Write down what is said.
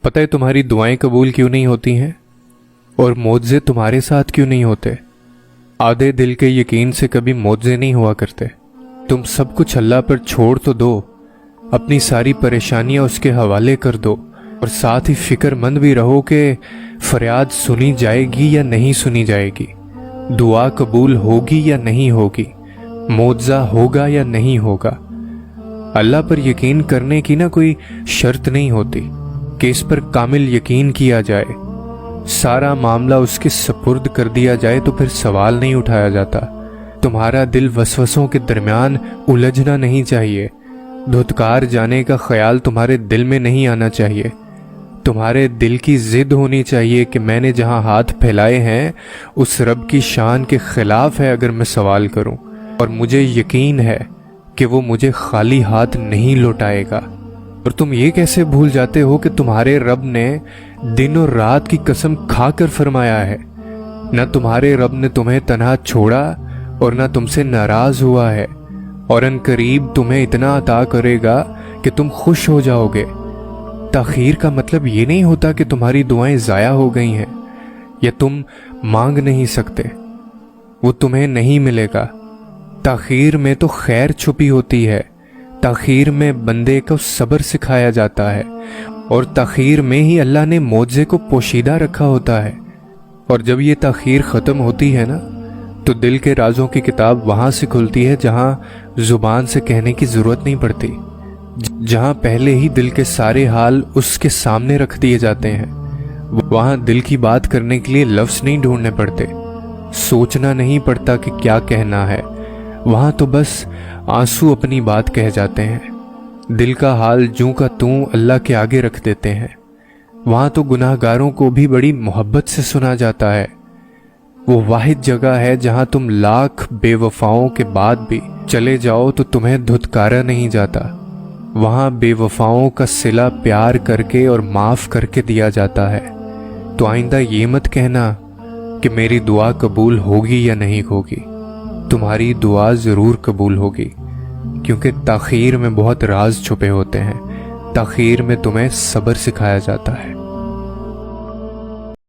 پتہ ہے تمہاری دعائیں قبول کیوں نہیں ہوتی ہیں اور معجزے تمہارے ساتھ کیوں نہیں ہوتے؟ آدھے دل کے یقین سے کبھی معجزے نہیں ہوا کرتے۔ تم سب کچھ اللہ پر چھوڑ تو دو، اپنی ساری پریشانیاں اس کے حوالے کر دو، اور ساتھ ہی فکر مند بھی رہو کہ فریاد سنی جائے گی یا نہیں سنی جائے گی، دعا قبول ہوگی یا نہیں ہوگی، معجزہ ہوگا یا نہیں ہوگا۔ اللہ پر یقین کرنے کی نہ کوئی شرط نہیں ہوتی کہ اس پر کامل یقین کیا جائے، سارا معاملہ اس کے سپرد کر دیا جائے تو پھر سوال نہیں اٹھایا جاتا۔ تمہارا دل وسوسوں کے درمیان الجھنا نہیں چاہیے، دھتکار جانے کا خیال تمہارے دل میں نہیں آنا چاہیے۔ تمہارے دل کی ضد ہونی چاہیے کہ میں نے جہاں ہاتھ پھیلائے ہیں اس رب کی شان کے خلاف ہے اگر میں سوال کروں، اور مجھے یقین ہے کہ وہ مجھے خالی ہاتھ نہیں لوٹائے گا۔ اور تم یہ کیسے بھول جاتے ہو کہ تمہارے رب نے دن اور رات کی قسم کھا کر فرمایا ہے، نہ تمہارے رب نے تمہیں تنہا چھوڑا اور نہ تم سے ناراض ہوا ہے، اور ان قریب تمہیں اتنا عطا کرے گا کہ تم خوش ہو جاؤ گے۔ تاخیر کا مطلب یہ نہیں ہوتا کہ تمہاری دعائیں ضائع ہو گئی ہیں یا تم مانگ نہیں سکتے، وہ تمہیں نہیں ملے گا۔ تاخیر میں تو خیر چھپی ہوتی ہے، تاخیر میں بندے کو صبر سکھایا جاتا ہے، اور تاخیر میں ہی اللہ نے معجزے کو پوشیدہ رکھا ہوتا ہے۔ اور جب یہ تاخیر ختم ہوتی ہے نا تو دل کے رازوں کی کتاب وہاں سے کھلتی ہے جہاں زبان سے کہنے کی ضرورت نہیں پڑتی، جہاں پہلے ہی دل کے سارے حال اس کے سامنے رکھ دیے جاتے ہیں۔ وہاں دل کی بات کرنے کے لیے لفظ نہیں ڈھونڈنے پڑتے، سوچنا نہیں پڑتا کہ کیا کہنا ہے، وہاں تو بس آنسو اپنی بات کہہ جاتے ہیں، دل کا حال جوں کا توں اللہ کے آگے رکھ دیتے ہیں۔ وہاں تو گناہ گاروں کو بھی بڑی محبت سے سنا جاتا ہے۔ وہ واحد جگہ ہے جہاں تم لاکھ بے وفاؤں کے بعد بھی چلے جاؤ تو تمہیں دھتکارا نہیں جاتا۔ وہاں بے وفاؤں کا صلہ پیار کر کے اور معاف کر کے دیا جاتا ہے۔ تو آئندہ یہ مت کہنا کہ میری دعا قبول ہوگی یا نہیں ہوگی، تمہاری دعا ضرور قبول ہوگی، کیونکہ تاخیر میں بہت راز چھپے ہوتے ہیں، تاخیر میں تمہیں صبر سکھایا جاتا ہے۔